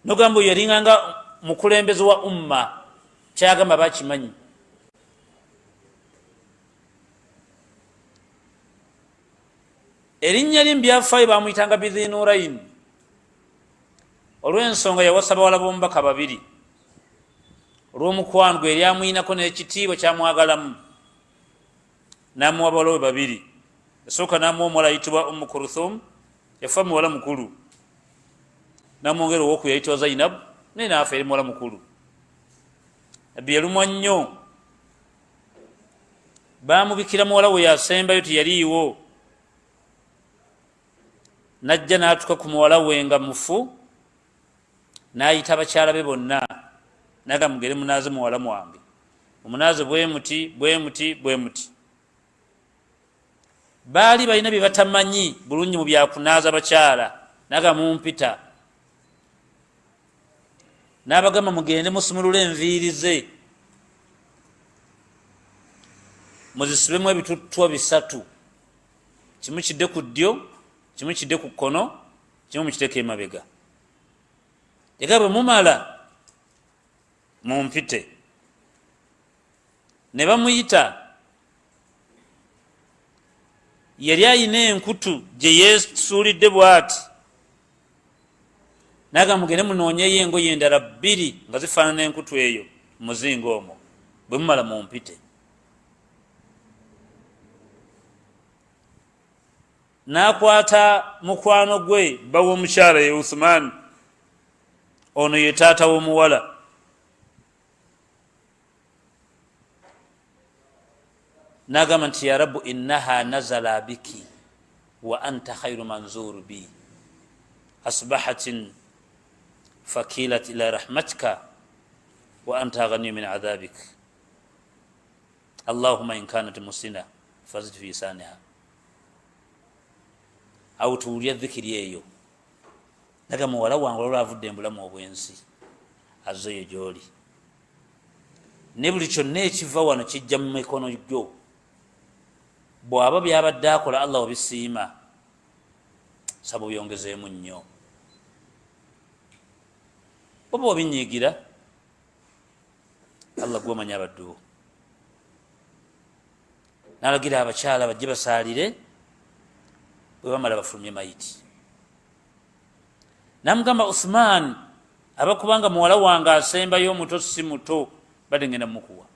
nogamba yaringanga mukulembeze wa umma kyagamba bakimanyi. Erinnya lye byafaayo bamuyitanga Bidhinurain olw'ensonga yawasa bawala b'omubaka babiri olw'omukwano gwe eryamuyinako n'ekitiibwa kyamwagalamu n'amuwa bawala we babiri. Esooka n'amuwa omuwala ayitibwa Umm Kulthum, yafa muwala mukulu, n'amwongera ow'oku yayitibwa Zainab naye naafa eri muwala mukulu. Nabbi yalumwa nnyo, baamubikira muwala we yasembayo teyaliiwo, najja n'atuka ku muwala we nga mufu, n'ayita abakyala be bonna naga mugere munaaze muwala mwange, omunaaze bwe muti bwe muti bwe muti. Baali balina bye batamanyi bulungi mu byakunaaza bakyala, naga mumpita, n'abagamba mugende musumulule enviiri ze muzisibemu ebituttwa bisatu, kimu kidde ku ddyo, kimu kidde ku kkono, kimu mukiteeko emabega. Ega bwe mumala mumpite. Ne bamuyita, yali ayina enkutu gye yeesuulidde bw'ati, naga mugende munoonyeyo engoye endala bbiri nga zifaanana enkutu eyo muzinga omwo, bwe mumala mumpite. N'akwata mukwano gwe bba w'omukyala ye Uthman, ono ye taata w'omuwala, n'agamba nti ya Rabbu innaha nazala biki wa anta khayru manzuru bi asbahatin fakilat ila rahmatika wa anta ghaniyyun min adhabik Allahumma in kanat musina fazid fi saniha. Awo tuwulya dhikiri eyo, naga muwala wange olwavudde embulamu obwensi azzoyo gy'oli, ne buli kyonna ekiva wano kijja mu mikono gyo, bw'aba byabadde akola Allah obisiima, saba obyongezeemu nnyo. Oba obinyiigira Allah gw'omanyi abadduwo. N'alagira abakyala bajje basaalire, bwe bamala bafulumye mayiti. Namugamba Uthman, abakubanga muwala wange asembayo omuto si muto, badde ngenda mukuwa.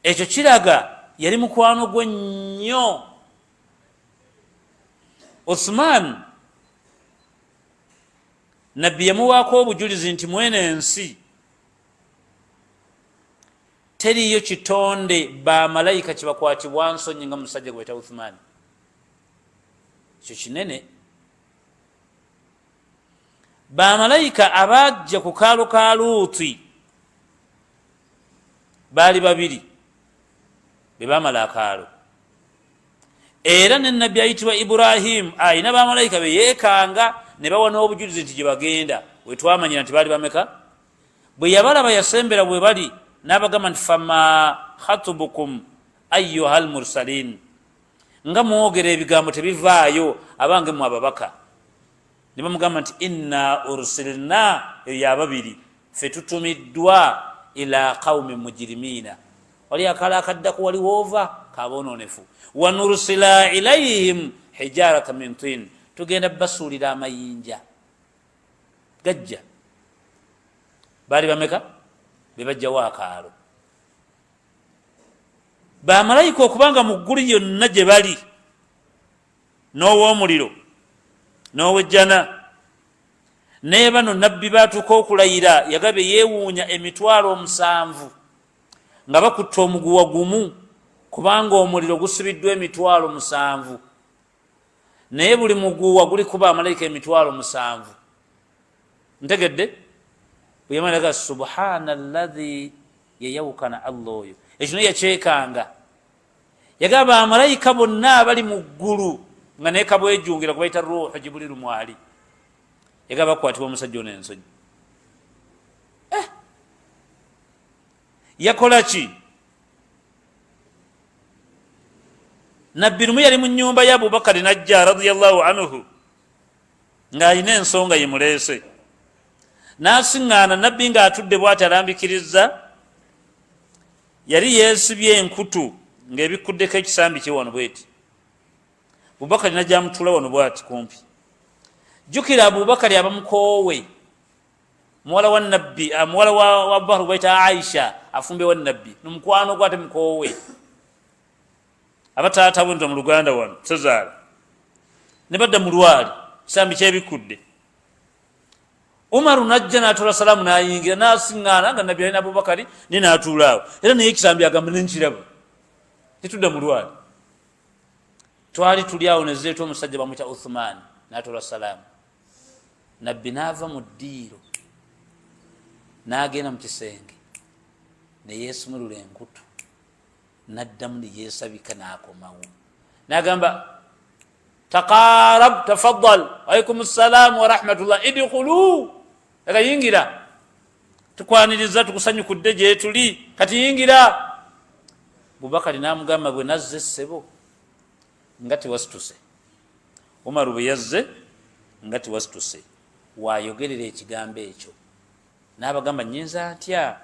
Ekyo kiraga yali mukwano gwe nnyo. Uthman Nabbi yamuwaako obujulizi nti mwene ensi teriyo kitonde bamalayika kibakwatibwa nsonyi nga musajja gweta Uthman. Ekyo kinene. Bamalayika abajja ku kaalo ka Luuti baali babiri be bamala akaalo, era ne Nabbi ayitibwa Ibrahim ayina bamalayika be yeekanga ne bawa n'obujulizi nti gye bagenda, we twamanyira nti baali bameka. Bwe yabalaba yasembera bwe bali n'abagamba nti fama khatubukum ayyuhal mursalin, nga mwogera ebigambo tebivaayo abange mu ababaka. Ne bamugamba nti inna ursilna, eyo yababiri, fe tutumiddwa ila qaumi mujrimina, wali akala akaddaku wali woova kabonoonefu, wa nursila ilayhim hijarata min tin, tugenda basuulira amayinja gajja. Baali bameka be bajjawo akaalo. Bamalayika okubanga mu ggulu yonna gye bali, n'ow'omuliro n'ow'ejjana, naye bano Nabbi baatuuka okulayira yagabe yeewuunya emitwalo 7 nga bakutte omuguwa gumu, kubanga omuliro gusibiddwa emitwalo 7, naye buli muguwa guli kuba amalayika emitwalo 7. Ntegedde? Bwe yamalaga subhana alladhi yayawukana Allah oyo, ekyo naye yakyekanga. Yagamba amalayika bonna abali mu ggulu nga naye kabwejjungira kubayita ruuhu Jibuliru mwali, yagamba bakwatibwa omusajja ono ensonyi. Yakola ki? Nabbi lumu yali mu nnyumba ya Abubakari najja radiyallahu anhu ng'alina ensonga yemuleese. nasiŋŋaana nabbi ng'atudde bw'ati alambikiriza, yali yeesibye enkutu ng'ebikuddeko ekisambi kye wano bweti. Abubakari najamutula wano bwati kumpi. Jjukira Abubakari abamukoowe, muwala wa nabbi, muwala wa Abubakar baita Aisha, afumbe wa nabbi, numukwano gwate mukoowe. Abataata bwento mu Luganda wano Sezaala ne badda mu lwali, kisambi kyebikudde. Umaru najja n'atula salaamu n'ayingira n'asiŋŋaana nga nabbi alina Abubakari ne n'atuula awo. Era naye ekisambi agamba nenkiraba, tetudda mu lwali. Twali tuli awo ne zireeta omusajja bamuyita Uthman n'atula salaamu. Nabbi n'ava mu ddiiro n'agenda mu kisenge ne yeesumulula enkutu, n'addamu ne yeesabika n'akomawo. N'agamba, taqarab tafaddal, alaikum assalaamu wa rahmatullah, idkhulu, aga yingira, tukwaniriza tukusanyukudde gye tuli, kati yingira. Abubakari n'amugamba, bwe nazze ssebo nga tewasituse. Umaru bwe yazze nga tewasituse, waayogerera ekigambo ekyo. N'abagamba, nyinza ntya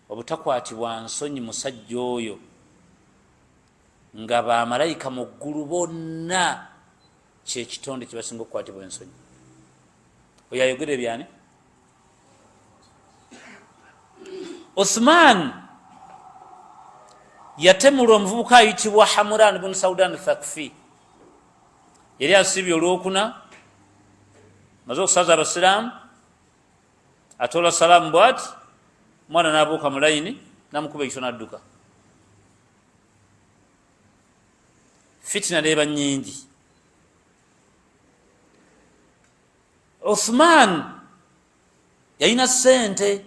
obutakwatibwa nsonyi musajja oyo nga bamalayika mu ggulu bonna kyekitonde kye basinga okukwatibwa ensonyi? Oyo ayogerera byani? Uthman yatemulwa omuvubuka ayitibwa Hamuran bin Saudan Thaqfi. Yali asibye olwokuna, maze okusaza Abasiraamu, atola salaamu bwati, mwana n'abuuka mu layini, namukuba ekitone adduka. Fitina n'eba nnyingi. Uthman yalina ssente.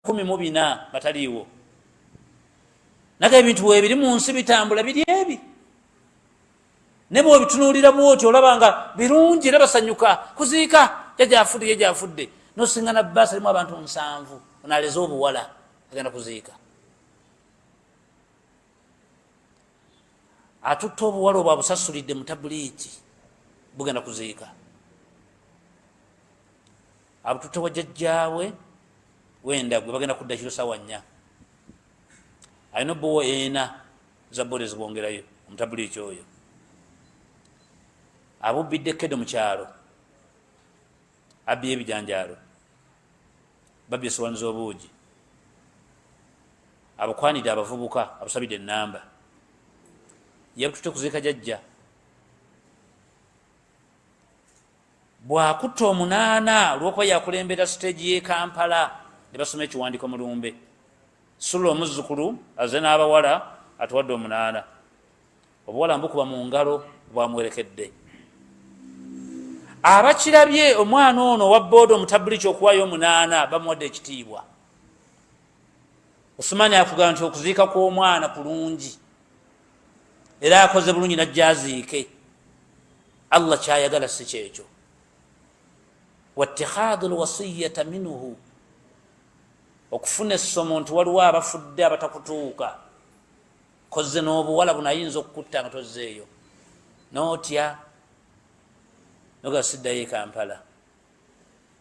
Kumi mu bina bataliiwo. Naga ebintu weebiri mu nsi bitambula biri ebi. Ne bw'obitunuulira bw'oti olaba nga birungi era basanyuka. Kuziika yajafudde. N'osinga na bbaasi alimu abantu 7 onaaleze obuwala agenda kuziika. Atutta obuwala obwo abusasulidde mu tabuliiti bugenda kuziika. Abututta wa jjajjaawe wenda gwe bagenda kudda kiro sawa 4. Alina obbowo 4 za bboole zibongerayo omutabuliiti oyo. Abubbidde keddo mu kyalo, abbye ebijanjaalo. babbi essowaani z'obuugi abakwanidde abavubuka abasabidde enamba yabutute kuziika jajja bwakutta 8 olwokuba yakulembera siteegi y'e Kampala ne basoma ekiwandiiko mu lumbe sula omuzzukulu aze n'abawala atuwadde 8 obuwala mbukuba mu ngalo bwamwerekedde abakirabye omwana ono owa booda omutabuliki okuwayo 8 bamuwadde ekitiibwa Usmani akugamba nti okuziika kw'omwana kulungi era akoze bulungi najja aziike Allah kyayagala si kyekyo wattikhadhu lwasiyata minhu okufuna essomo nti waliwo abafudde abatakutuuka koze n'obuwala buno ayinza okukutta nga tozzeeyo nootya noga siddayo e Kampala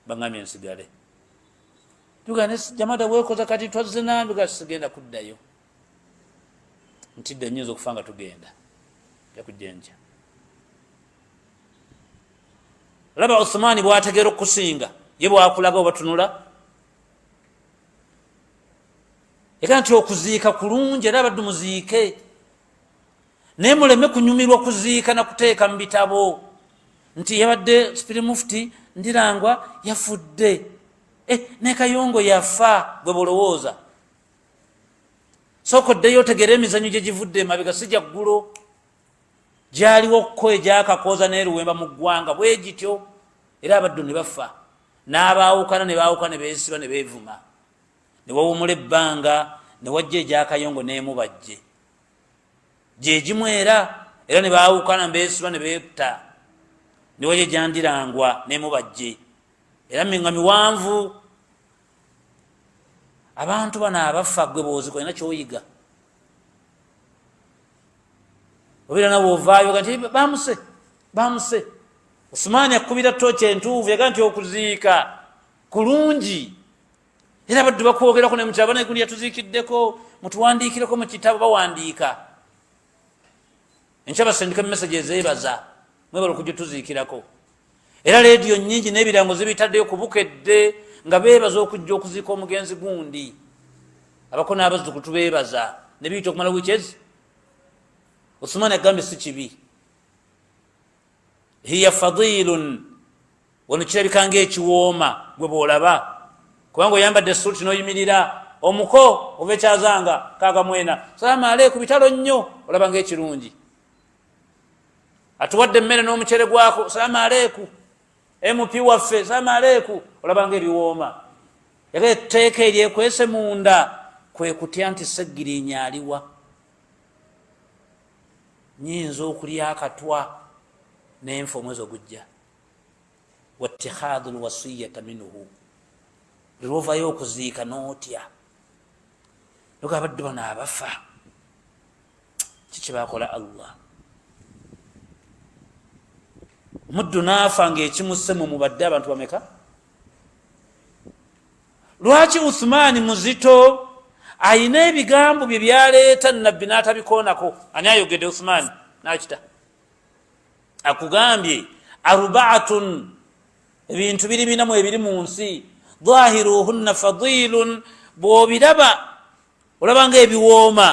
baŋŋambye nsigale tugane jamada weekoza kati twazze nambi ga sigenda kuddayo ntidde nnyinza okufa nga tugenda jakujjenja laba Uthmani bw'ategeera okusinga ye bwakulaga obatunula eka nti okuziika kulungi era abaddu muziike naye muleme kunyumirwa kuziika nakuteeka mu bitabo nti yabadde spiri mufti ndirangwa yafudde ne Kayongo yafa gwe bolowooza sokoddeyo otegeera emizanyo gye givudde emabega si jaggulo gyaliwo ko egyakakooza n'eruwemba mu ggwanga bwe gityo era abaddu ne bafa n'abaawukana ne baawukana ne beesiba ne beevuma ne wawumula ebbanga ne wajja egyakayongo n'emubajje gye gimwera era ne baawukana ne beesiba ne beetta ne wajja egyandirangwa n'emubajje era nga miwanvu abantu bano abafa gwe boozi kolina kyoyiga obeera nawe ovaayo ga nti bamuse Usmani akubira tooki entuuvu yaga nti okuziika kulungi era abaddu bakwogerako ne Mutyaba nagundi yatuziikiddeko mutuwandiikireko mu kitabo bawandiika enkya basendika message ezeebaza mwebala okujja tuziikirako era leediyo nnyingi n'ebirango zibitaddeyo kubukedde nga beebaza okujja okuziika omugenzi gundi abako n'abazzukulu tubeebaza ne biyita okumala wikyezi Usmani agambye si kibi hiya fadilun wano kirabika ng'ekiwooma gwe bw'olaba kubanga oyambadde suuti n'oyimirira omuko ova ekyazanga kagamwena salaamu aleiku bitalo nnyo olaba ng'ekirungi atuwadde emmere n'omucere gwako salaamu aleiku MP waffe salaamu aleiku olaba ng'ebiwooma yaga etteeka eryekwese munda kwe kutya nti seggirinya aliwa nyinza okulya akatwa n'enfa omwezi ogujja wattikhadhu lwasiyata minhu lwovayo okuziika n'otya luga abaddu bano abafa kiki bakola Allah omuddu naafa ng'ekimusse mu mubadde abantu bameka lwaki Uthmani muzito ayina ebigambo bye byaleeta nabbi n'atabikoonako ani ayogedde Uthmani nakita akugambye arbaatun ebintu biri binamu ebiri mu nsi dhahiruhunna fadilun bw'obiraba olaba ng'ebiwooma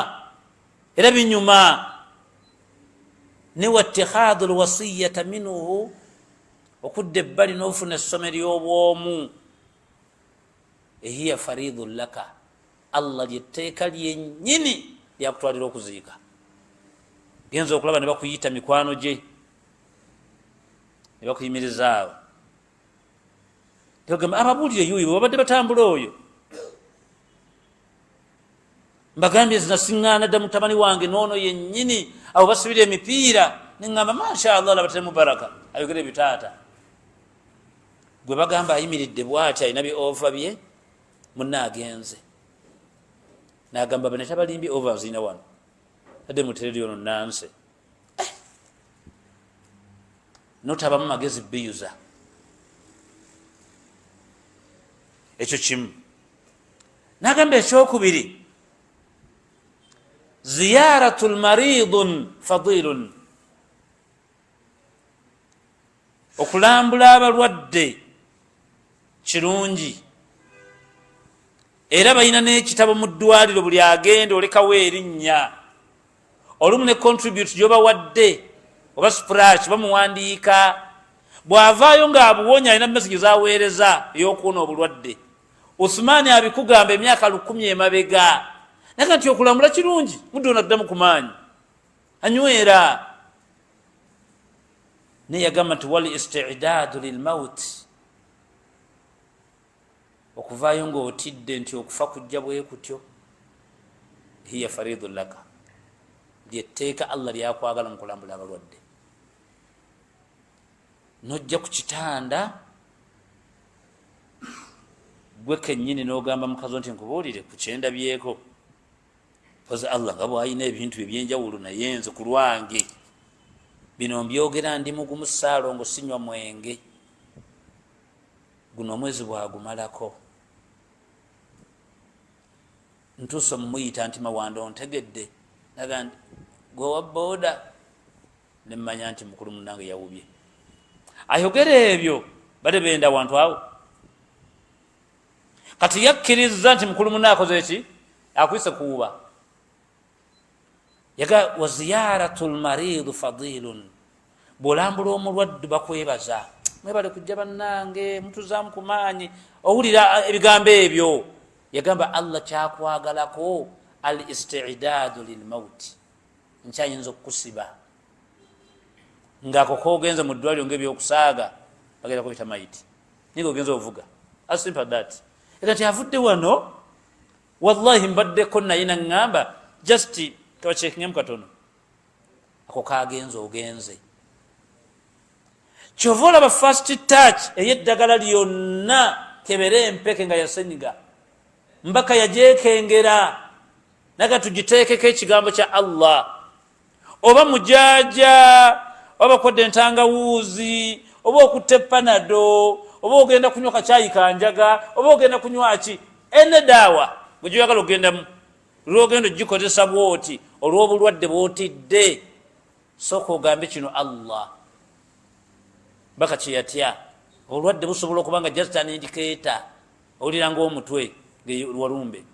era binyuma ne wattikhadhu lwasiyata minhu okudda ebbali n'ofuna essomo ery'obwomu ehiya faridun laka Allah lyetteeka lyennyini lyakutwalira okuziika genza okulaba ne bakuyita mikwano gye ne bakuyimirizaawo togamba ababuulire yuuyo babadde batambula oyo mbagambye zinasiŋŋaana dda mutabani wange noono yennyini abo basibira emipiira neŋŋamba mashallah labatire mubaraka ayogera ebitaata gwe bagamba ayimiridde bw'ati alina bye ova bye munna agenze n'agamba bane tabalimbye ova zina wano tadde mutereri ono nanse notabamu magezi biyuza ekyo kimu n'agamba ekyokubiri ziyaratu lmaridun fadilun okulambula abalwadde kirungi era balina n'ekitabo mu ddwaliro buli agenda olekawo erinnya olumu ne contribute gyobawadde oba splash bamuwandiika bw'avaayo ng'abuwonya alina message zaweereza ey'okuwona obulwadde. Uthmani abikugamba emyaka 10 emabega naga nti okulambula kirungi mudde onaddamu ku maanyi anywera naye yagamba nti wal istidaadu lilmaut, okuvaayo ng'otidde nti okufa kujja bwe kutyo, hiya faridun laka, lyetteeka Allah lyakwagala mu kulambula abalwadde. Nojja ku kitanda gwe kennyini n'ogamba mukazo nti nkubuulire ku kyendabyeko poza Allah nga bw'alina ebintu ebyenjawulo naye nze ku lwange bino mbyogera ndi mugumu ssaalongo sinywa mwenge, guno omwezi bwagumalako ntuuse omumuyita nti Mawanda ontegedde, naga nti gwe wa booda, ne mmanya nti mukulu munnange yawubye. Ayogera ebyo bade benda wantu awo kati yakkiriza nti mukulu munne akoze ki, akwise kuuba. Yaga wa ziyaratul marid fadilun, bw'olambula omulwadde bakwebaza, mwebale kujja bannange mutuzaamu ku maanyi, owulira ebigambo ebyo. Yagamba Allah kyakwagalako al istidaadu lilmauti, nkyayinza okukusiba ng'ako koogenze mu ddwaliro ng'ebyokusaaga bagenda kubita mayiti niga ogenza ovuga, as simple as that. Era nti avudde wano wallahi mbaddeko naye naŋŋamba just kabakyekingemu katono, ako kagenze ogenze. Kyova olaba first touch ey'eddagala lyonna kebere empeke nga yaseniga mbaka yagyekengera naga tugiteekeko ekigambo kya Allah, oba mujaja oba kodde entangawuuzi oba okutte panado oba ogenda kunywa kacaayi kanjaga oba ogenda kunywa ki ene daawa gwe gyoyagala ogendamu lwogenda ogikozesa bwoti olw'obulwadde bwotidde, sooka ogambe kino Allah baka kyeyatya. Obulwadde busobola okuba nga just an indicator, owulira ng'omutwe ng'ewalumbe,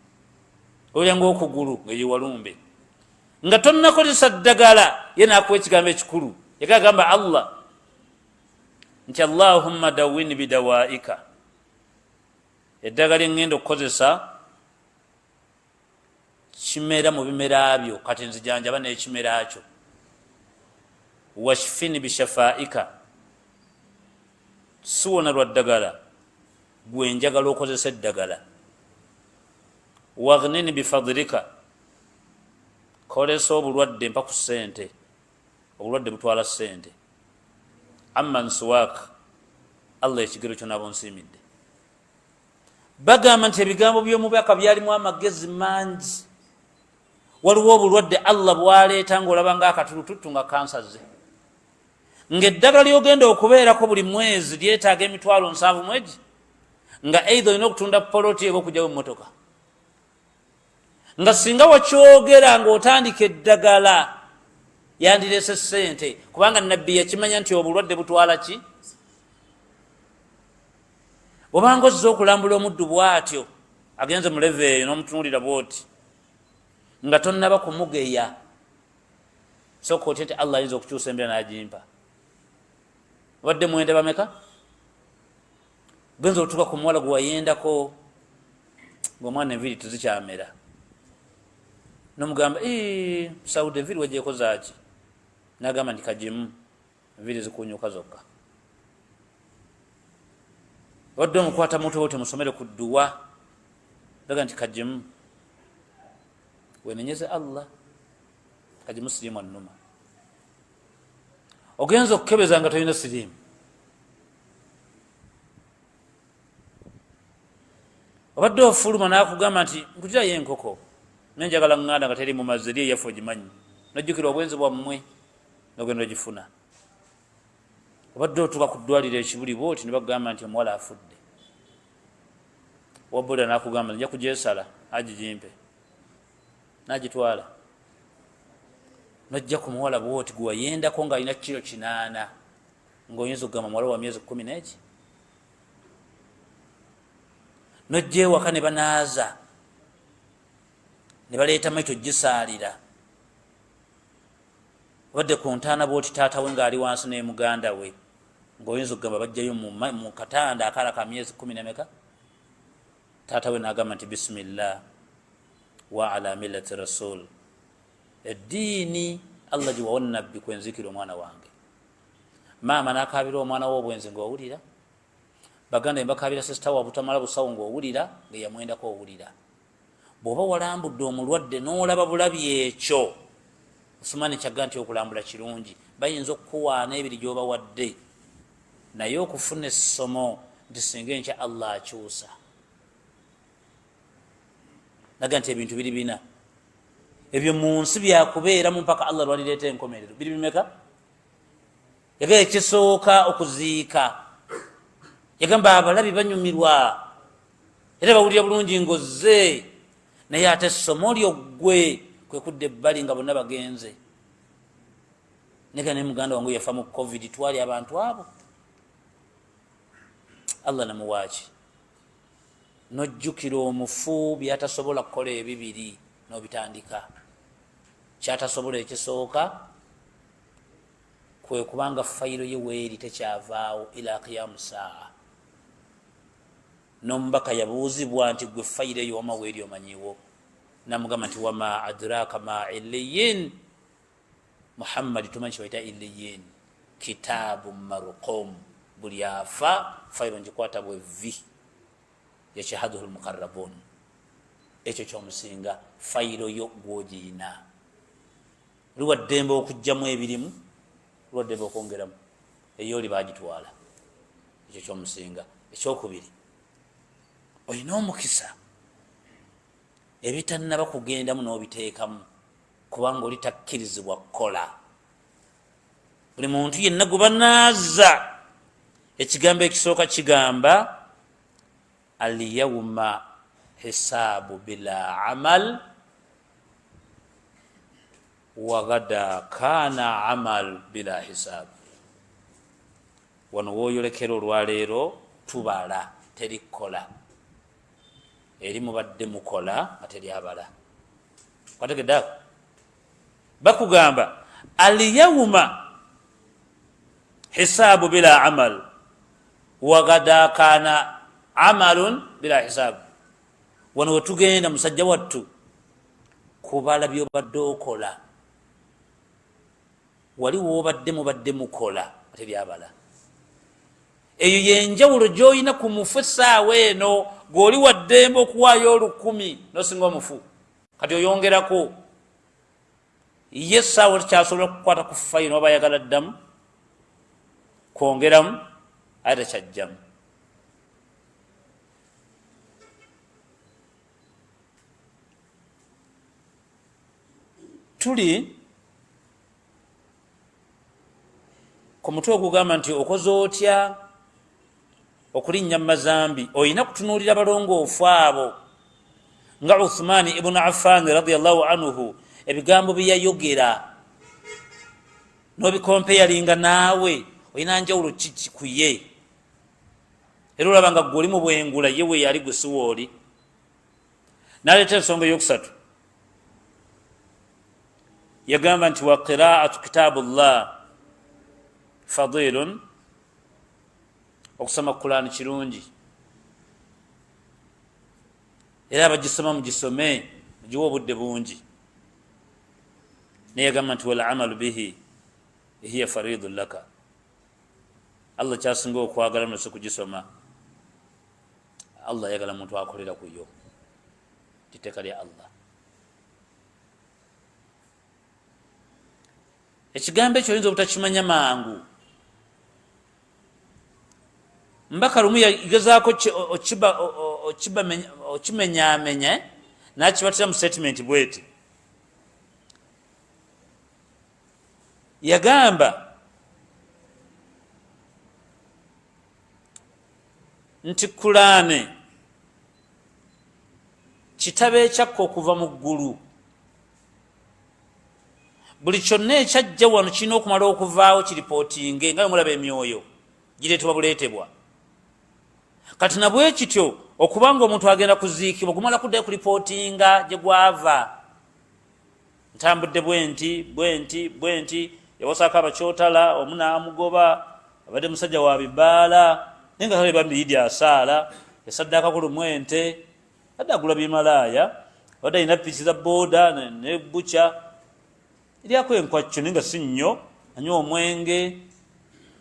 owulira ng'okugulu ng'ewalumbe, nga tonnakozesa ddagala ye naakuwa ekigambo ekikulu. Yagamba Allah nti Allahumma dawwini bidawaika, eddagala engenda okukozesa kimera mu bimera byo, kati nzijanjaba n'ekimera kyo. Washfini bishafaika, siwona lwa ddagala, gwe njagala okozesa eddagala. Waghnini bifadlika, kolesa obulwadde mpa ku ssente, obulwadde butwala ssente. Amma nsuwaaka, Allah ekigero kyo nabo nsiimidde. Bagamba nti ebigambo by'omubaka byalimu amagezi mangi. Waliwo obulwadde Allah bwaleeta ng'olaba ng'akatulututtu nga kansaze, ng'eddagala ly'ogenda okubeerako buli mwezi lyetaaga emitwalo 7 mwezi, nga either olina okutunda poloti eba okugyawo emmotoka, nga singa wakyogera ng'otandika eddagala yandireese ssente, kubanga nabbi yakimanya nti obulwadde butwala ki. Obanga ozza okulambula omuddu bw'atyo agenze mu leve eyo n'omutunuulira bw'oti nga tonnaba kumugeya, sooka otya nti Allah ayinza okukyusa embeera n'agimpa. Obadde mwende bameka? Genza otuuka ku muwala gwe wayendako ng'omwana enviiri tezikyamera, n'omugamba Saudi enviiri wagyekozaaki? N'agamba nti kagimu, enviiri zikunyuka zokka. Obadde omukwata muto wo temusomere ku dduwa, daga nti kagimu, wenenyeze Allah, kagimu siriimu annuma. Ogenza okukebeza nga tolina siriimu. Obadde ofuluma n'akugamba nti nkutirayo enkoko nenjagala ŋŋanda nga teri mu mazzi eri eyaffe ogimanyi, nojjukira obwenzi bwammwe n'ogenda ogifuna. Obadde otuuka ku ddwaliro ekibuli bwoti ne bakugamba nti omuwala afudde, wabboda n'akugamba nja kugyesala agigimpe, n'agitwala, nojja ku muwala bwoti gwe wayendako ng'alina kilo 8 ng'oyinza okugamba muwala wa myezi 10 n'eki, nojja ewaka ne banaaza ne baleeta maito gisaalira obadde ku ntaana bwoti taata we ng'ali wansi ne muganda we ng'oyinza okugamba bajjayo mu katanda akala ka myezi 10 nemeka taata we n'agamba nti bisimillah wa ala millati rasul eddiini allah giwawa nabbi kwenzikira omwana wange maama n'akaabira omwana we obwenzi ng'owulira baganda embakaabira sisita wa butamala busawo ng'owulira ngeyamwendako owulira bw'oba walambudde omulwadde n'olaba bulabi ekyo Usmani kyagga nti okulambula kirungi bayinza okukuwaana ebiri gy'obawadde naye okufuna essomo nti singa enkya allah akyusa naga nti ebintu biri bina ebyo mu nsi byakubeeramu mpaka allah lwalireeta enkomerero biri bimeka yaga ekisooka okuziika yagamba abalabi banyumirwa era bawulira bulungi ngozze naye ate essomo lyo ggwe kwe kudda ebbali nga bonna bagenze nega ne muganda wange yafa mu covid twali abantu abo allah namuwaaki nojjukira omufu byatasobola kukola ebibiri n'obitandika kyatasobola ekisooka kwe kubanga fayiro ye weeri tekyavaawo ila qiyamu saa n'omubaka yabuuzibwa nti gwe fayiro eyo wama weeri omanyiwo namugamba nti wama adraka ma illiyin muhammadi tumanyi kibaita illiyin kitaabu marqum buli afa fayiro ngikwata bwevi yakihaduhu lmukarrabun ekyo kyomusinga fayiro yo gwogiina liwaddembe okugjamu ebirimu liwaddembe okwongeramu eyo oli bagitwala ekyo kyomusinga ekyokubiri olina omukisa ebitannaba kugendamu n'obiteekamu kubanga oli takkirizibwa kukola buli muntu yenna gwe banaaza ekigambo ekisooka kigamba alyawma hisaabu bila amal wagada kana amal bila hisaabu wano woyolekera olwaleero tubala terikola eri mubadde mukola nga teryabala kwategeddeako bakugamba alyawma hisaabu bila amal wagada kana amalun bila hisaabu wano wetugenda musajja wattu kubala byobadde okola wali wobadde mubadde mukola teryabala eyo yenjawulo gy'olina ku mufu essaawa eno gw'oli waddembe okuwaayo 10,000 nosinga omufu kati oyongerako ye essaawa tekyasobola kukwata ku fayino oba ayagala ddamu kwongeramu aye tekyajjamu tuli ku mutwe ogugamba nti okoze otya okulinnya mazambi olina kutunuulira balongoofu abo nga Uthman ibn Affan radiyallahu anhu ebigambo byeyayogera n'obikompeyalinga naawe olina njawulo kiki ku ye era olaba nga gw'oli mu bwengula ye we yali gwe siwa oli n'aleeta ensonga eyokusatu yagamba nti wa qiraatu kitaabullah fadilun okusoma Qur'an kirungi era abagisoma mugisome mugiwa obudde bungi naye yagamba nti wal amalu bihi hiya faridun laka allah kyasinga okwagala nose kugisoma allah ayagala muntu akolera ku yo titeeka lya allah ekigambo ekyo oyinza obutakimanya mangu mbaka lumu yagezaako okimenyamenya nakibatira mu statement bweti yagamba nti Qur'an kitabo ekyakka okuva mu ggulu buli kyonna ekyajja wano kirina okumala okuvaawo kiripootinge nga bwemulaba emyoyo gireetebwa buleetebwa kati nabwe kityo okubanga omuntu agenda kuziikibwa gumala kuddayo kuripootinga gye gwava ntambudde bwenti yawasako abakyotala omunaamugoba abadde musajja wa bibaala naye nga kale bambiidi asaala yasaddaka kulumwente adde agula bimalaaya abadde alina piki za booda ne buca eryako enkwacyo naye nga si nnyo anywa omwenge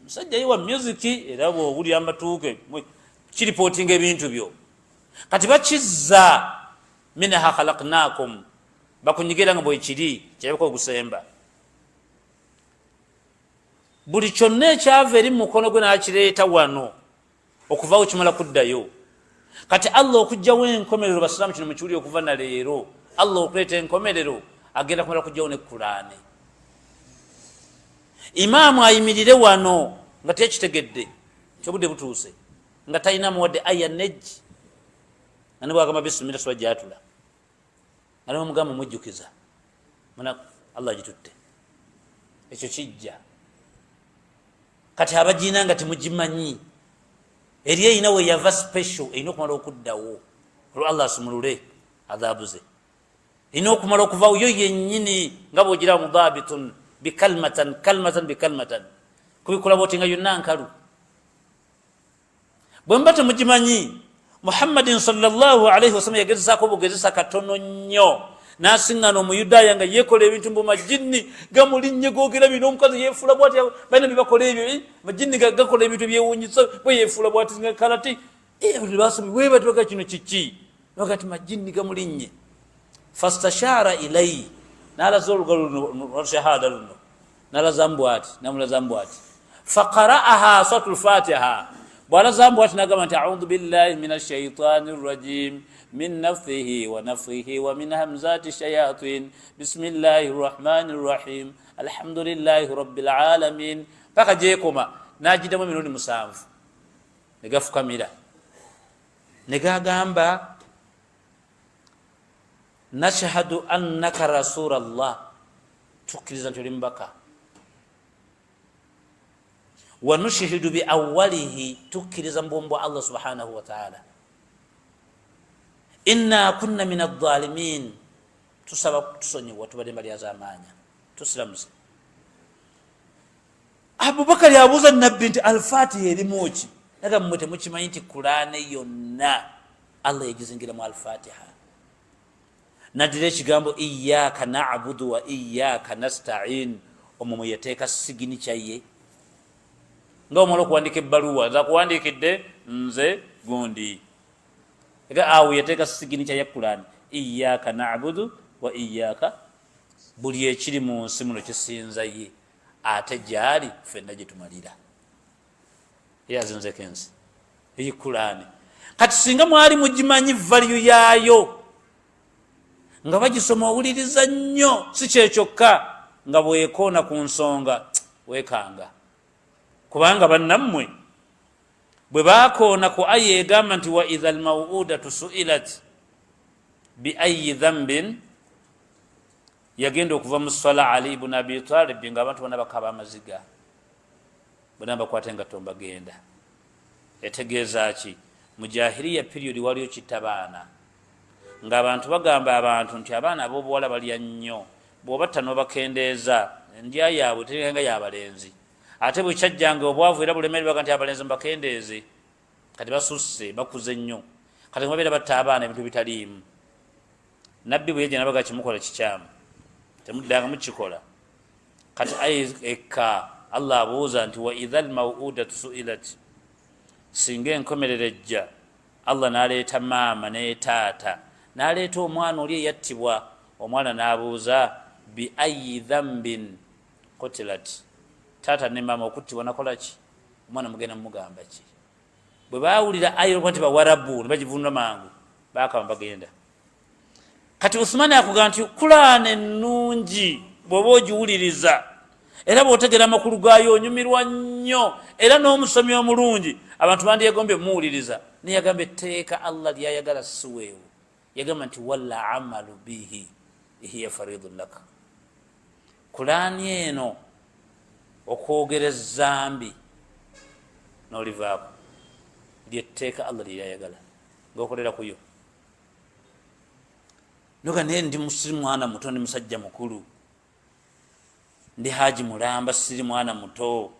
musajja yiwa musiki era bwowulira amatuuke kiripootinga ebintu byo kati bakizza minaha khalaqnakum bakunyigira nga bwekiri kirabika ogusemba buli kyonna ekyava eri mukono gwe nakireeta wano okuvaawo kimala kuddayo kati allah okugjawo enkomerero basiraamu kino mukiwulire okuva na leero allah okuleeta enkomerero agenda kumala kugjawo ne kulaani imaamu ayimirire wano nga tekitegedde kyobudde butuuse nga talina muwadde aya nejji ani bwagamba bisimira suba gyatula ali omugamba mujjukiza mana allah gitutte ekyo kijja kati abagiina nga temugimanyi eri eyina we yava special erina okumala okuddawo olwo allah asumulule adhaabu ze erina okumala okuvaawo yo yennyini nga bwogira mudhabitun kalmatan bikalmatan kubikulaba oti nga yonna nkalu bwe mba temugimanyi muhammadin sallallahu alaihi wasallam yagezesaako obugezesa katono nnyo nasiŋŋana omuyudaaya nga yekola ebintu mbu majinni gamulinnye googera bino omukazi yefuula bwati balina byebakola ebyo majinni gakola ebintu byewunyisa bwe yefuula bwati kalati basomi webatwaga kino kiki nagati majinni gamulinnye fastashaara ilayi nalaza olugalo luno shahada luno namulaza mbwati faqara'aha suratul fatiha bwalaza mbwati nagamba nti audhu billahi min ashaitani rrajim min nafthihi wa nafthihi wa min hamzati shayatin bismillahi rrahmani rrahim alhamdulillahi rabbil alamin paka jekoma najidamu emirundi 7 negafukamira negagamba nashhadu annaka rasulallah tukkiriza nti oli mubaka wa nushhidu bi awwalihi tukkiriza mbombwa allah subhanahu wa ta'ala inna kunna min adh-dhalimin tusaba tusonyiwa tubadde mbali azamanya tusilamuze abubakari abuuza nabbi nti al-fatiha erimuki naga mmwe temukimanyi nti kulaane yonna allah yagizingira mu al-fatiha nadira ekigambo iyyaka na'budu wa iyyaka nasta'in omwo mwe yateeka sigini kyaye nga omala okuwandika ebbaluwa nza kuwandikidde nze gundi ega awo yateeka sigini kya yakulani iyyaka na'budu wa iyyaka buli ekiri mu nsi muno kisinza ye ate gyali ffenna gye tumalira yazinzeko ensi eyikulani kati singa mwali mugimanyi valyu yaayo nga bagisoma owuliriza nnyo si kyekyokka nga bwekoona ku nsonga weekanga kubanga bannammwe bwe bakoona ku aya egamba nti wa idha almawudatu suilat bi ayi dhambin yagenda okuva mu sala ali ibn abi talib nga abantu bonna bakaba amaziga bonna bakwate nga tombagenda etegeeza ki mujahiliya period waliyo kitabaana ng'abantu bagamba abantu nti abaana ab'obuwala balya nnyo bw'obatta n'obakendeeza endya yaabwe terenga yabalenzi ate bwe kyajjanga obwavu era bulemere baga nti abalenzi mubakendeeze kati basusse bakuze nnyo kati babeera batta abaana ebintu bitaliimu nabbi bwe yajja nabaga kimukola kikyamu temuddanga mukikola kati eka allah abuuza nti wa idha almawudatu suilat singa enkomerero ejja allah n'aleeta maama ne taata n'aleeta omwana oli eyattibwa omwana n'abuuza bi ayi dhambin qutilat taata ne maama okuttibwa nakola ki omwana mugenda mumugamba ki bwe baawulira ayo nti bawarabu ne bagivunula mangu baakaba bagenda kati usumani akugamba nti kulaana ennungi bw'oba ogiwuliriza era bw'otegera amakulu gaayo onyumirwa nnyo era n'omusomi omulungi abantu bandyegombye muwuliriza naye yagamba etteeka allah lyayagala siweewo yagamba nti walla amalu bihi hiya faridun laka kulaani eno okwogera ezambi n'olivaako lyetteeka allah lyayagala ng'okolera kuyo noga naye ndi mwana muto ndi musajja mukulu ndi haji mulamba siri mwana muto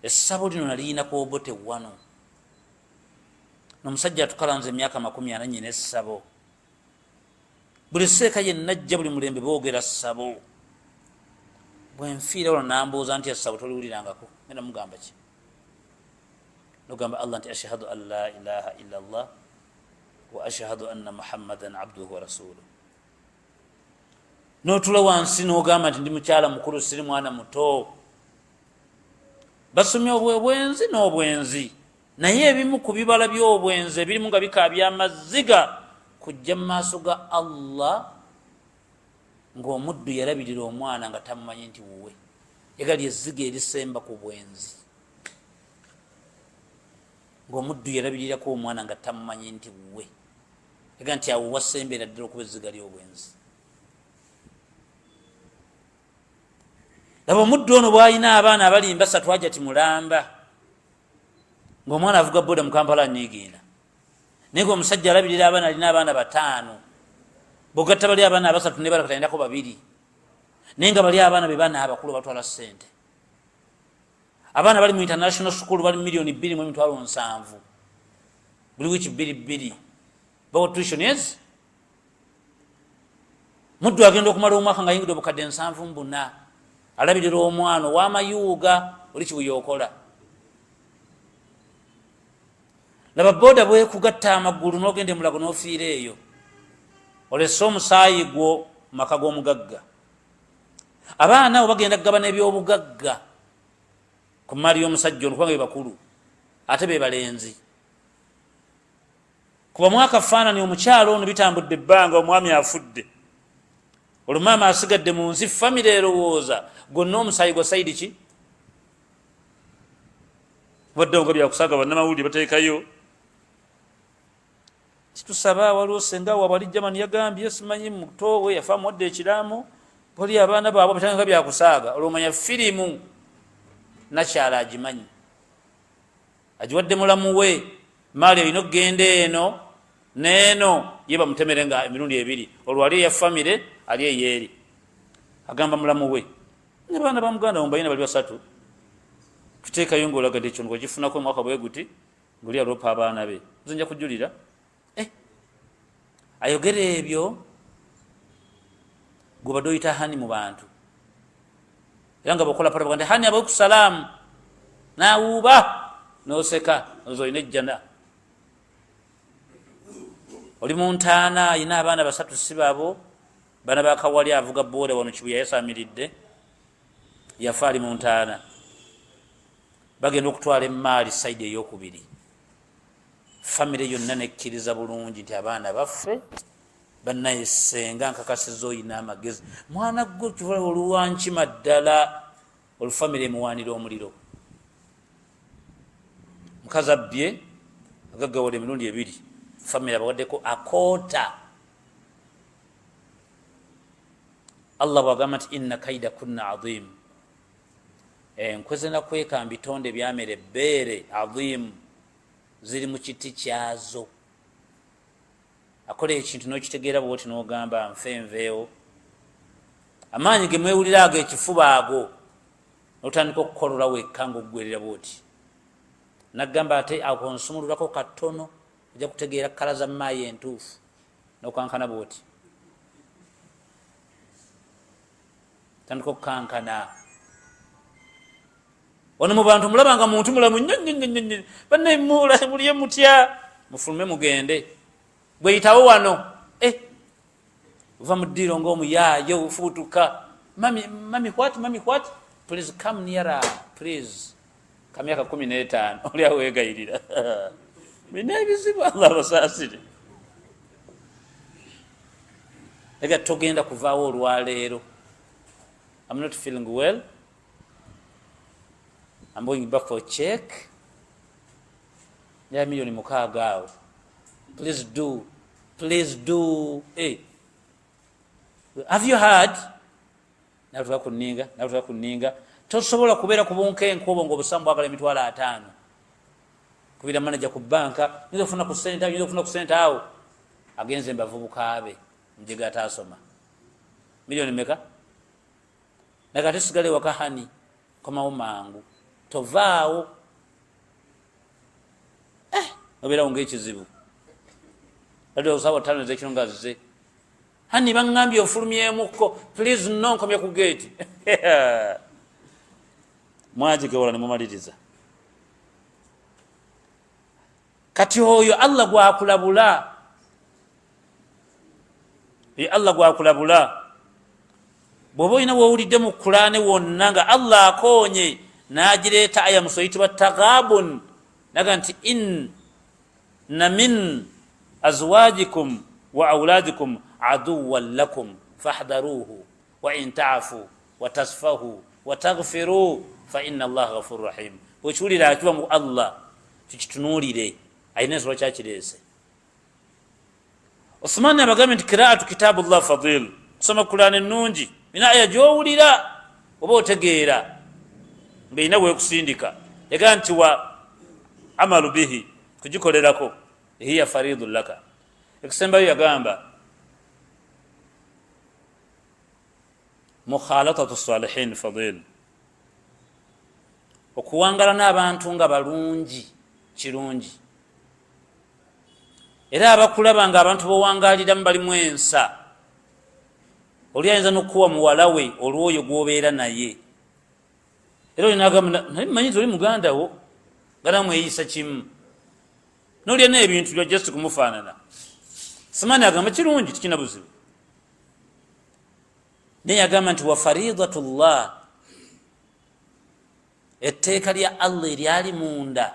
essabo lino naliyinako obote wano nomusajja atukalanze emyaka 40 nyina essabo buli seeka yennajja buli mulembe boogera ssabo bwenfiira olwo nambuuza nti essabo toliwulirangako ngenda mugamba ki nogamba allah nti ashhadu an la ilaha illa allah wa ashhadu anna muhammadan abduhu wa rasuluh notula wansi nogamba nti ndi mukyala mukulu siri mwana muto basomye obwebwenzi n'obwenzi naye ebimu ku bibala by'obwenzi ebirimu nga bikaabya amaziga kujja mu maaso ga allah ng'omuddu yarabirira omwana nga tamumanyi nti wuwe egali ezziga erisemba ku bwenzi ng'omuddu yarabirirako omwana nga tamumanyi nti wuwe ega nti awo wasembera ddala okuba ezziga ly'obwenzi laba omuddu ono bw'alina abaana abalimba 3 ajja timulamba ng'omwana avuga boda mu Kampala nigenda naye ng'omusajja alabirira abaana alina abaana 5 bogatta bali abaana 3 ne balakatandako 2 naye nga bali abaana be baana abakulu batwala ssente abaana bali mu international school bali million 2.7 buli wiki 2 bawo tuition yes muddu agenda okumala omwaka nga yingidde obukadde 7 alabirira omwana w'amayuuga oli kibuyokola laba boda bwekugatta amagulu n'ogenda emulago n'ofiira eyo olese omusaayi gwo mu maka g'omugagga abaana abo bagenda kugabana ebyobugagga ku maali y'omusajja ono kubanga be bakulu ate be balenzi kuba mwaka faanani omukyalo ono bitambudde ebbanga omwami afudde olumaama asigadde mu nsi famire erowooza gonna omusaayi gwa saidi ki baddewo nga byakusaaga bannamawulire bateekayo kitusaba waliwo senga waabwe ali jamani yagambye simanyi mutowe yafa muwadde ekiraamo bali abaana baabwe batanga nga byakusaaga olwomanya firimu nakyala agimanyi agiwadde mulamu we maali erina okugenda eno neeno ye bamutemere nga emirundi 2 olwo ali eya famire ali eyeeri agamba mulamu we abaana bamuganda bambayina bali 3 tuteekayo ngaolagadde ekyo ngogifunako omwaka bwe guti ngoli aloopa abaana be nzinja kujulira ayogera ebyo gwe badde oyita hani mu bantu era nga bakola pata baganda hani abaku salaamu naawuuba noseka ozoyina ejjana oli mu ntaana ayina abaana 3 si baabo bana bakawali avuga booda wano kibuya yasaamiridde yafa ali mu ntaana bagenda okutwala emaali saidi ey'okubiri famire yonna nekkiriza bulungi nti abaana baffe bannayesenga nkakasiza oyina amagezi mwana gwe kivala oluwankima ddala olufamire emuwaanira omuliro mukazi abbye agaggawala emirundi 2 famire abawaddeko akoota allah bwagamba nti inna kaida kunna adhimu enkweze nakweka mbitonde byamera ebbeere adhimu ziri mu kiti kyazo akola ekintu n'okitegeera bwoti n'ogamba nfenveewo amaanyi ge mwewulira ago ekifuba ago n'otandika okukolola wekka ng'oggwerera bwoti naggamba ate akonsumululako katono ojja kutegeera kkala za maayi entuufu n'okankana bwoti tandika okukankana wano mu bantu mulabanga muntu mulamu nyonyonyonyo bannemuula muliye mutya mufulume mugende bweyitawo wano uva mu ddiiro ng'omuyaayo ufuutuka mami what please come nearer please kamyaka 15 oli awo wegayirira bina ebizibu allah basaasire ega togenda kuvaawo olwaleero I'm not feeling well. I'm going back for a check. Yeah, million mukaaga. Please do. Hey. Have you heard? Natuka kuninga. Tosobola kubeera ku bunkenke obwo ng'obusambu bwagala emitwalo 5. Kubira manager ku banka, nizo kufuna ku sente awo. Agenze mbavubuka abe. Mjega atasoma. Million meka? nakati sigale wakahani komawo mangu tovaawo obeerawo ngaekizibu sawa 5 ezekiro ngazize hani baŋŋambye ofulumyemukko please no nkomye ku geeti mwagigewola ne mumaliriza kati oyo allah gwakulabula bw'oba olina wowulidde mu kulaane wonna nga allah akoonye n'agireeta aya musoyitibwa taghabun naga nti inna min azwajikum wa auladikum aduwan lakum fahdharuhu wa in ta'fu wa tasfahu wa taghfiru fa inna allaha ghafurur rahim. bwekiwulira akiba mu allah kikitunuulire ayina ensolo kyakireese. Osman abagambye nti kiraatu kitabullah fadil, kusoma Qur'an ennungi ina aya gy'owulira oba otegeera ng'erina weekusindika. Yagamba nti wa amalu bihi, kugikolerako hiya faridun laka. Ekisembayo yagamba mukhalatatu salihin fadil, okuwangala n'abantu nga balungi kirungi, era abakulaba nga abantu bowangaliramu balimu ensa, oli ayinza n'okuwa muwala we olwoyo gw'obeera naye, era oli n'agamba naye mmanyizi oli muganda wo nga namweyisa kimu n'olya n'ebintu bya just kumufaanana. Simani agamba kirungi tikina buzibu, naye yagamba nti wa faridatullah, etteeka lya Allah eryali munda,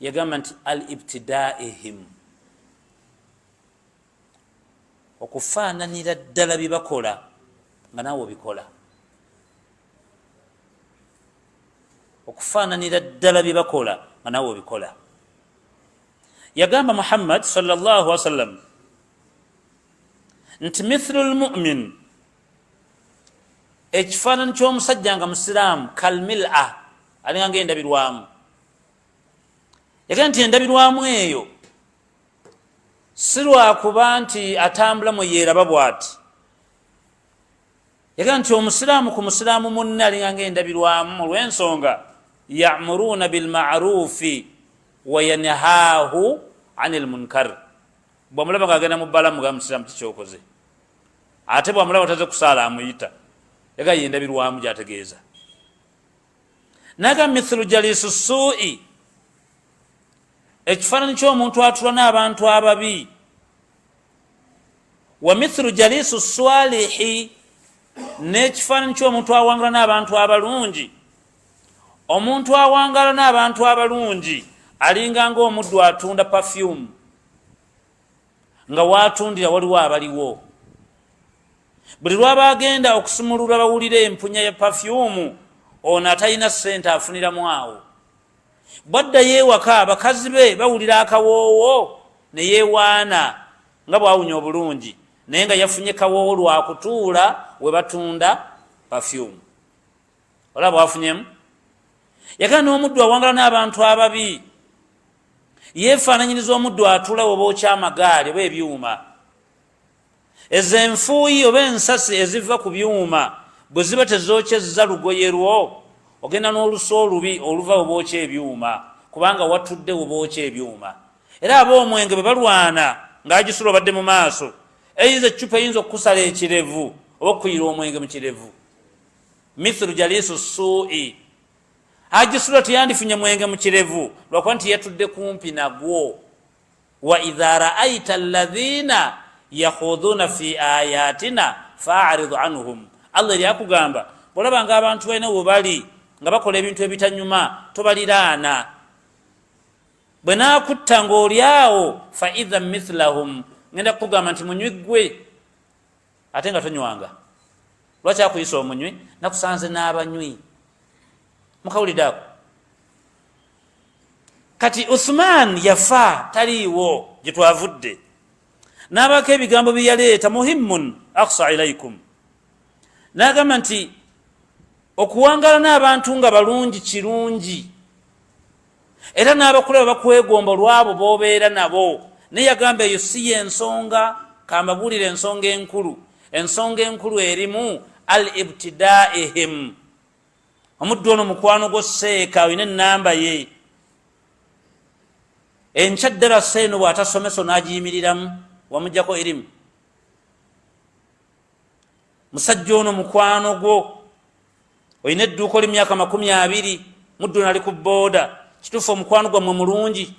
yagamba nti al ibtidaihim, okufaananira ddala bye bakola nga naawe obikola, okufaananira ddala bye bakola nga naawe obikola. Yagamba Muhammad sallallahu alaihi wasallam nti mithlu lmumin, ekifaananyi ky'omusajja nga musiraamu kalmil'a, alinga ng'endabirwamu. Yagamba nti endabirwamu eyo si lwakuba nti atambula mu yeeraba bw'ati. Yagamba nti omusiraamu ku musiraamu munne alinga ng'endabirwamu olw'ensonga ya'muruuna bilma'ruufi wa yanhaahu anil munkar. Bw'amulaba ng'agenda mu bbalamu ga musiraamu kikyokoze, ate bw'amulaba otaze kusaala amuyita. Yagamba endabirwamu gy'ategeeza. Naga mithlu jalisu suu'i, ekifaananyi ky'omuntu atula n'abantu ababi. Wa mithlu jalisu swalihi, n'ekifaananyi ky'omuntu awangala n'abantu abalungi. Omuntu awangala n'abantu abalungi alinga ng'omuddu atunda perfume, nga waatundira waliwo abaliwo. Buli lwaba agenda okusumulula bawulira empunya ya perfume, ono atalina ssente afuniramu awo. Bwadda yeewaka abakazi be bawulira akawoowo ne yeewaana nga bwawunya obulungi, naye nga yafunye kawoowo lwakutuula we batunda perfume. Olaba bwafunyemu. Yagamba n'omuddu awangala n'abantu ababi yeefaananyiriza omuddu atuula we bookya amagaali oba ebyuma. Ezo enfuuyi oba ensasi eziva ku byuma bwe ziba tezookyezza lugoye lwo, ogenda n'oluso olubi oluva we bookya ebyuma, kubanga watudde we bookya ebyuma. Era ab'omwenge bwe balwana ng'agisula obadde mu maaso, eyinza eccupa eyinza okukusala ekirevu oba okuyira omwenge mu kirevu. Mithlu jalisu suu'i, agisula teyandifunye mwenge mu kirevu lwakuba nti yatudde kumpi nagwo. Wa idha ra'aita alladhina yakhuduna fi ayatina fa'rid anhum, Allah eryakugamba bw'olabanga abantu balina we bali nga bakola ebintu ebitanyuma tobaliraana. Bwe naakutta ng'olyawo fa idha mithlahum, ngenda kukugamba nti munywi ggwe ate nga tonywanga. Lwaki akuyisa omunywi? Nakusanze n'abanywi. Mukawulidde ako? Kati Uthman yafa taliiwo gye twavudde, n'abaako ebigambo bye yaleeta muhimmun aqsa ilaikum. N'agamba nti okuwangala n'abantu nga balungi kirungi, era n'abakulaba bakwegomba olwabo b'obeera nabo. Naye yagamba eyo si y'ensonga, kambabuulira ensonga enkulu. ensonga enkulu erimu al ibtidaihim omuddu ono mukwano gwo seeka olina enamba ye encaddala seeno bw'atasomesa n'agiyimiriramu wamujjako erimu musajja ono mukwano gwo olina edduuka oli myaka 20 muddu ono ali ku booda kituufu omukwano gwammwe mulungi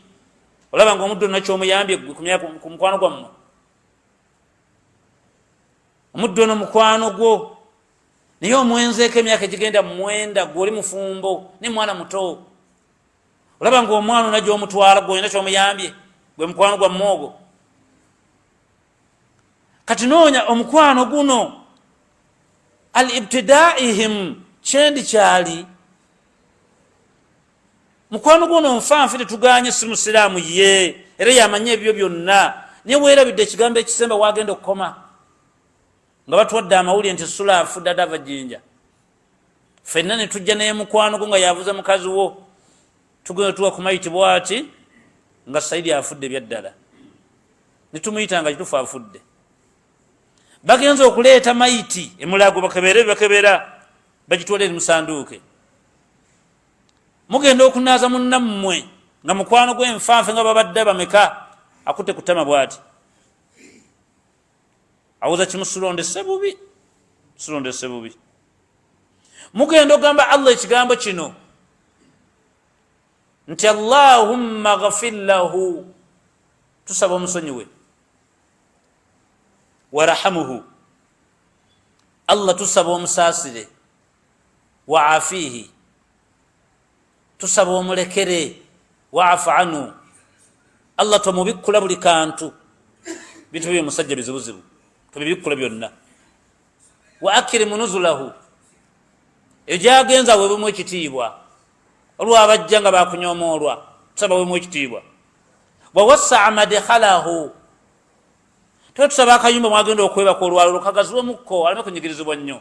olaba nga omuddu ono nakyomuyambye ku mukwano gwammwe omuddu ono mukwano gwo naye omwenzeeko emyaka egigenda 9 gwoli mufumbo ne mwana muto olaba nga omwana ona gyomutwala gwolina kyomuyambye gwe mukwano gwammwe ogwo kati noonya omukwano guno al ibtidaihim kyendi kyali mukwano guno nfanfe tetuganye si musiraamu ye era yamanye ebyo byonna naye weerabidde ekigambo ekisemba wagenda okukoma nga batuwadde amawulire nti sula afudde ate ava jjinja ffenna ne tujja naye mukwano gwo nga yavuza mukazi wo tugenda tuwa kumayitibwa ati nga Saidi afudde ebyaddala ne tumuyita nga kitufu afudde bagenza okuleeta mayiti emulago bakebera bagitwala eri musanduuke mugenda okunaaza munnammwe nga mukwano gw'enfanfe nga babadde bameka akutte kutama bwati awuza kimusulondese bubi mugenda ogamba Allah ekigambo kino nti Allahumma ghafir lahu tusaba omusonyiwe warahamuhu Allah tusaba omusaasire wa afihi tusaba omulekere waafu anu Allah tomubikkula buli kantu bintu byo musajja bizibuzibu tobibikkula byonna wa akrimu nuzulahu ejagenza webwe ekitiibwa olwabajja nga bakunyomoolwa tusaba webwe ekitiibwa wa wassa madkhalahu tusaba akayumba mwagenda okwebaka olwalo kagazibwe mukko aleme kunyigirizibwa nnyo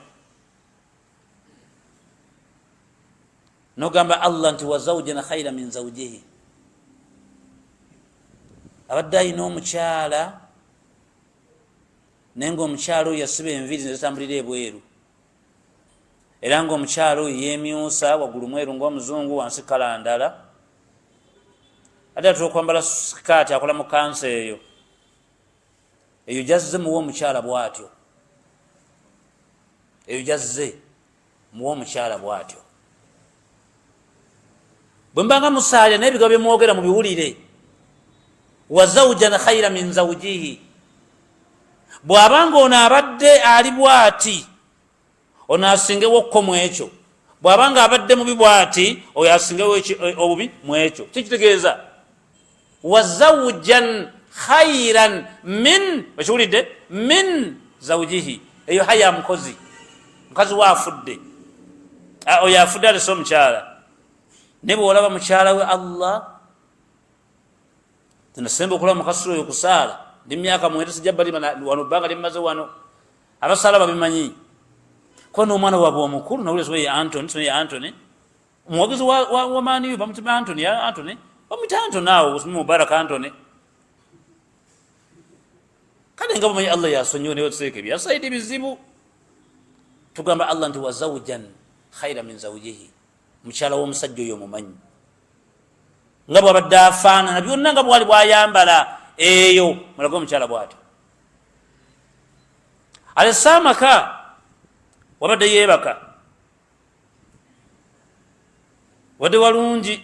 nogamba Allah nti wa zawjan khayra min zawjihi abadde alina omukyala naye ngaomukyala oyo yasiba enviiri nezitambulira ebweru era ngaomukyala oyo yemyusa waggulu mweru ngaomuzungu wansi kala ndala ate atula okwambala sikaati akola mu kansa eyo jazze muwa omukyala bwatyo bwe mbanga musaalya naye ebigambo byemwogera mubiwulire wa zawjan khayra min zawjihi bw'abanga ono abadde ali bwati ono asingewo okko mwekyo bw'abanga abadde mubi bwati oyo asingewo obubi mwekyo kikitegeeza wa zawjan khayran min bakiwulidde min zawjihi eyo haya mukozi waafudde oyo afudde alese omukyala ne bw'olaba mukyala we Allah tenasemba okulaba mukasula oyo kusaala ndi myaka 9 sijja balima wano bbanga limmaze wano abasaala babimanyi kuba n'omwana waabwe omukulu nawulira ye Antony omuwagizi wa maaniyo bamutima Antony bamuyita Antony awo Mubaraka Antony kale nga bamanyi Allah yasonyiwe naye tuseeka ebyasaidi bizibu tugamba Allah nti wa zawjan khayra min zawjihi mukyala w'omusajja oyo omumanyi nga bwabadde afaanana byonna nga bwali bwayambala eyo mulaga omukyala bw'atyo alese amaka wabadde yeebaka wadde walungi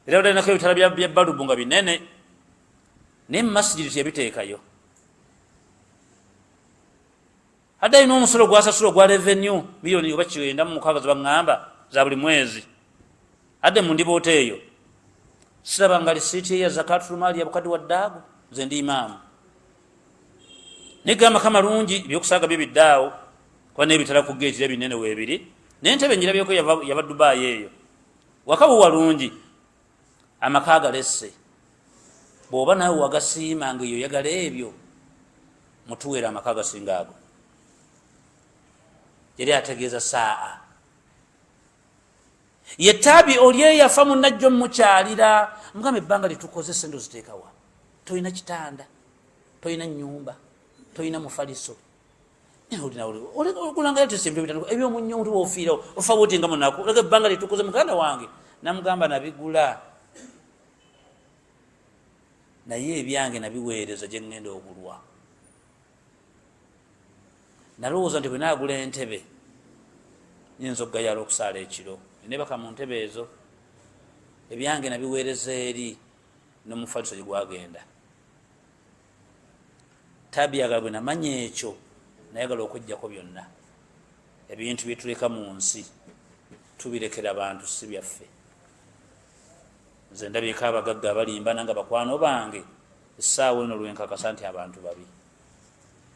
era wadde nako ebitala bya balubu nga binene naye mumasijidi teyabiteekayo adde alina omusolo gwasasula ogwa revenue miliyoni oba 96 zebaŋŋamba za buli mwezi adde mu ndiboota eyo sirabanga lisiiti eya zakatul maali yabukadde waddaago nze ndi imaamu negamba kamalungi ebyokusaaga byo biddaawo kuba nebitala ku geeti binene weebiri n'entebe njirabyeko yava Dubai eyo wakabu walungi amaka galesse bw'oba nawe wagasiimanga eyo yagala ebyo mutuweera amaka gasinga ago yali ategeeza saa yetabi oli eyafa munajjo mukyalira mugamba ebbanga litukoze sente ziteekawa toyina kitanda toyina nyumba toyina mufaliso kulanga yatesembe bitano ebyo munyo mtu ofira ofa wote ngamo nako lege banga litukuze mukanda wange namugamba nabigula naye ebyange nabiweereza gye ngenda okulwa nalowooza nti bwe naagula entebe nyinza okugayala okusaala ekiro ne baka mu ntebe ezo ebyange nabiweereza eri n'omufaliso gye gwagenda tabiyaga bwe namanya ekyo nayagala okujjako byonna ebintu byetuleka mu nsi tubirekera abantu si byaffe nze ndabyeko abagagga abalimbana nga bakwano bange essaawa eno lwenkakasa nti abantu babi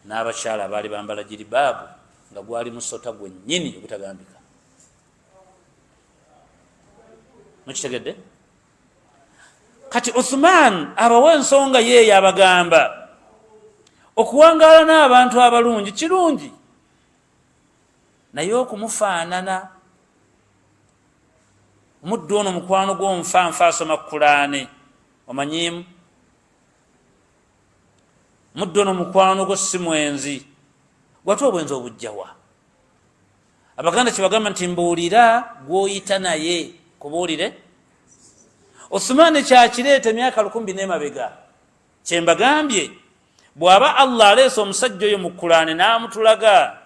n'abakyala baali bambala jiribaabu nga gwali musota gwennyini ogutagambika mukitegedde kati Uthman abawa ensonga yeeyo abagamba okuwangaala n'abantu abalungi kirungi naye okumufaanana omuddu ono mukwano gw'omufanfa asoma Kulaani omanyiimu muddu ono mukwano gwo si mwenzi gwate obwenzi obujjawa abaganda kyebagamba nti mbuulira gw'oyita naye kubuulire Uthman kyakireeta emyaka 10 n'emabega kyembagambye bw'aba Allah aleese omusajja oyo mu Kulaani n'amutulaga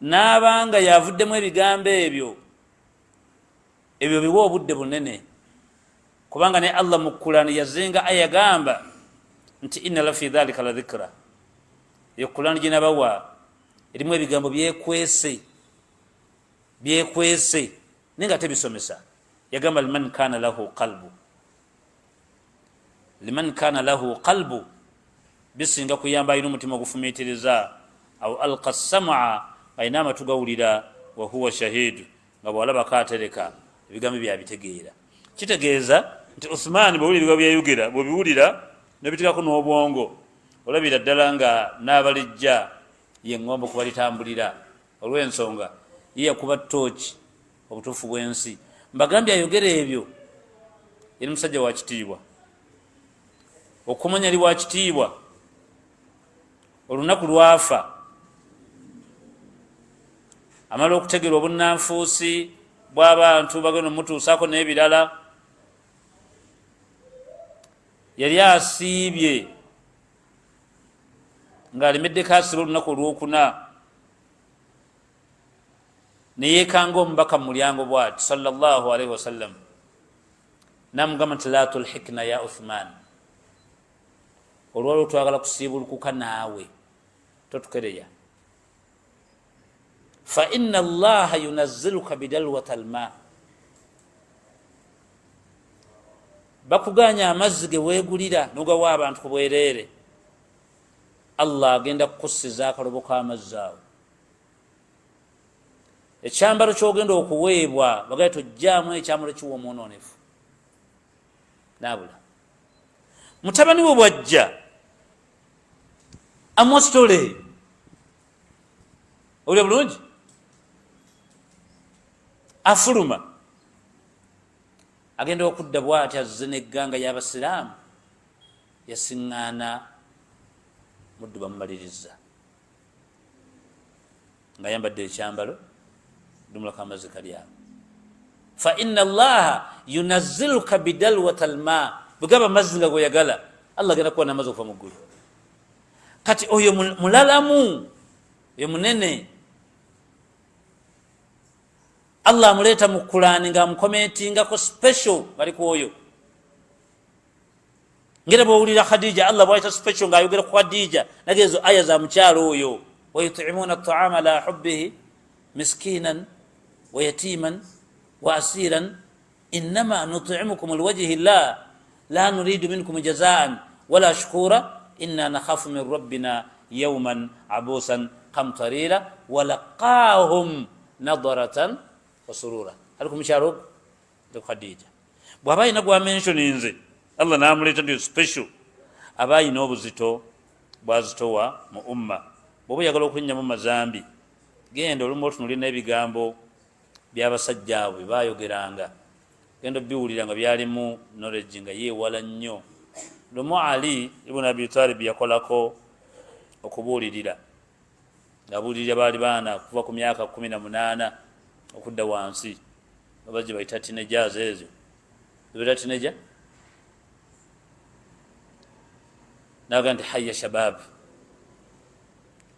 n'abanga yavuddemu ebigambo ebyo biwa obudde bunene kubanga ne Allah mu Kulaani yazenga ayagamba nti inna la fi dhalika la dhikra yo Kulaani gye nabawa erimu ebigambo byekwese ninga tebisomesa yagamba liman kana lahu qalbu bisinga kuyamba ayina omutima ogufumiitiriza aw alqa sam'a ayina amatu gawulira wa huwa shahidu nga bw'alabako atereka ebigambo byabitegeera kitegeeza nti Uthman bwebiwulira nebitekako n'obwongo olabira ddala nga n'abalijja yeŋŋombe kubalitambulira olw'ensonga ye yakuba ttooki obutuufu bw'ensi mbagambye ayogera ebyo yali musajja wa kitiibwa okumanya ali wa kitiibwa olunaku lwafa amala okutegera obunnanfuusi bw'abantu bagenda omutuusaako n'ebirala yali asiibye ng'alemeddeko asiba olunaku olwokuna neyeekanga omubaka mu mulyango bw'ati sallallahu alaihi wasallam namugamba nti la tulhikna ya Uthman olwalwo twagala kusiibulukuka naawe totukereya fa inna allaha yunazziluka bidalwata alma bakuganya amazzi ge weegulira nogawa abantu ku bwereere Allah agenda kukussiza akalobo k'amazzi awo ekyambalo kyogenda okuweebwa bagaye tojjaamu ekyambalo kiwa omwononefu nabula mutabani we bwajja amositole owulira bulungi afuluma agenda okudda bw'ati azze n'egganga y'abasiraamu yasiŋŋaana muddu bamumaliriza nga yambadde ekyambalo dumulako amazzi kali awo fa inna allaha yunazziluka bidalwata alma bwegaba amazzi nga goyagala Allah agenda kuwa n'amazzi okuva mu ggulu kati oyo mulalamu oyo munene Allah amuleeta mu Kulaani ng'amukomentingako special bali ku oyo ngera bw'owulira Khadija Allah bw'ayita special ng'ayogera ku Khadija nagezo aya za mukyalo oyo wa yut'imuna at'ama ala hubbihi miskinan wa yatiman wa asiran innama nut'imukum liwajhi llah la nuridu minkum jazaan wala shukura inna nakhafu min rabbina yawman abusan qamtarira wa laqahum nadaratan wa surura alikum sharub de Khadija bw'aba ayina gwa mentioninze Allah n'amuleeta nti special aba ayina obuzito bwazitowa mu umma bw'oba oyagala okulinnya mu mazambi genda olumu otunulina ebigambo by'abasajja abo bye baayogeranga genda biwulira nga byalimu knowledge nga yeewala nnyo lumu Ali ibn Abi Talib yakolako okubuulirira ngabuulirira baali baana kuva ku myaka 18 okudda wansi babaje bayita teenagers ezo zibeta teenager naga nti hayya shabab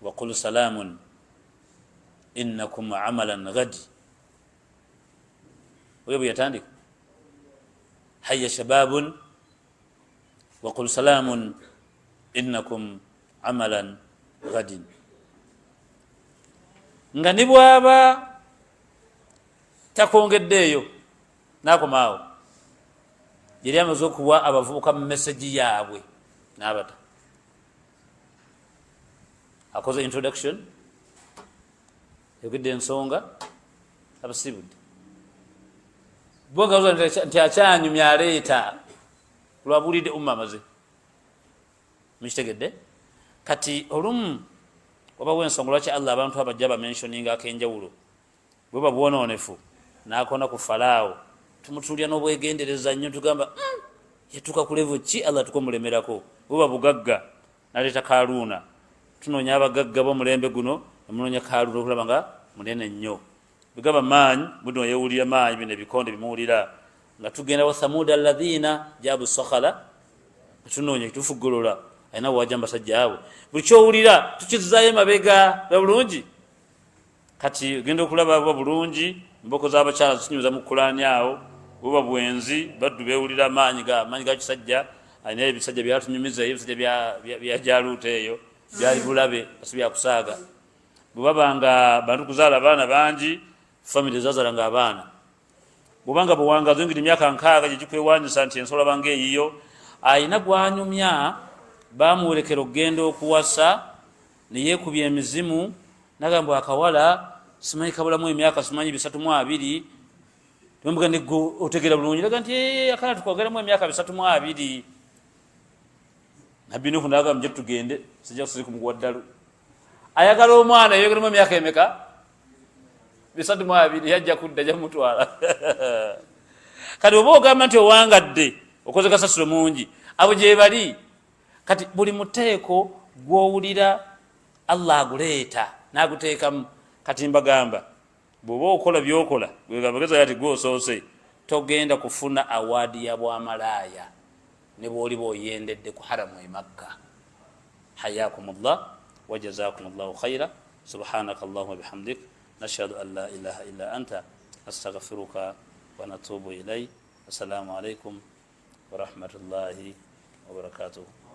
waqulu salamun innakum amalan ghadi oyo bwe yatandika hayya shababun waqulu salamun innakum amalan ghadin nga ne bwaba takongeddeeyo nakomaawo yali amaze okuwa abavubuka mu meseji yaabwe n'abata akoze introduction yogedde ensonga abasibudde bonga nti akyanyumya aleeta lwabulidde umma amaze mukitegedde kati olumu obawo ensonga lwaki allah abantu abajja bamentioninga akenjawulo bwe babwononefu nakona ku falaawo tumutulya n'obwegendereza nnyo tugamba yatuuka ku level ki allah tukomulemerako bwe babugagga naleeta kaluuna tunoonya abagagga b'omulembe guno nemunoonya kaluuna okulaba nga munene nnyo bigaba maanyi buno yewulira maanyi bino ebikonde bimuwulira nga tugenda wa thamuda alladhina jabu sakhala tunoonya kitufugolola ayina waja mbasajja abo buli kyowulira tukizaayo emabega bulungi kati genda okulaba bwa bulungi mboko z'abakyala zikinyuza mu kulaani awo buba bwenzi baddu bewulira maanyi ga kisajja ayina ebisajja byatunyumiza ebisajja bya jaluuta eyo byali bulabe asi byakusaaga bwebabanga bantu kuzaala abaana bangi famire zazalanga abaana bwobanga buwangazo engeri emyaka 6 gyegikwewanyisa nti ensolo banga eyiyo ayina gwanyumya bamuwerekera okugenda okuwasa neyekubya emizimu nagamba akawala simanyi kabulamu emyaka simanyi 32 tembuga nego otegera bulungi laga nti akala tukwageramu emyaka 32 nabbi nuhu naga mje tugende sijja kusiri kumugwaddalu ayagala omwana yegeramu emyaka emeka 32 yajja kudda jamutwala kati oba ogamba nti owangadde okoze kasasiro mungi abo gye bali kati buli muteeko gwowulira allah aguleeta naguteekamu kati mbagamba bw'oba okola byokola gwegambageza yati gwosoose togenda kufuna awaadi ya bwamalaaya ne bw'oli bw'oyendedde ku haramu e makka hayakum llah wa jazakum llahu khaira subhanaka allahuma bihamdik nashhadu an la ilaha illa anta astaghfiruka wa natubu ilay assalamu alaikum wa rahmatullahi wa barakatuh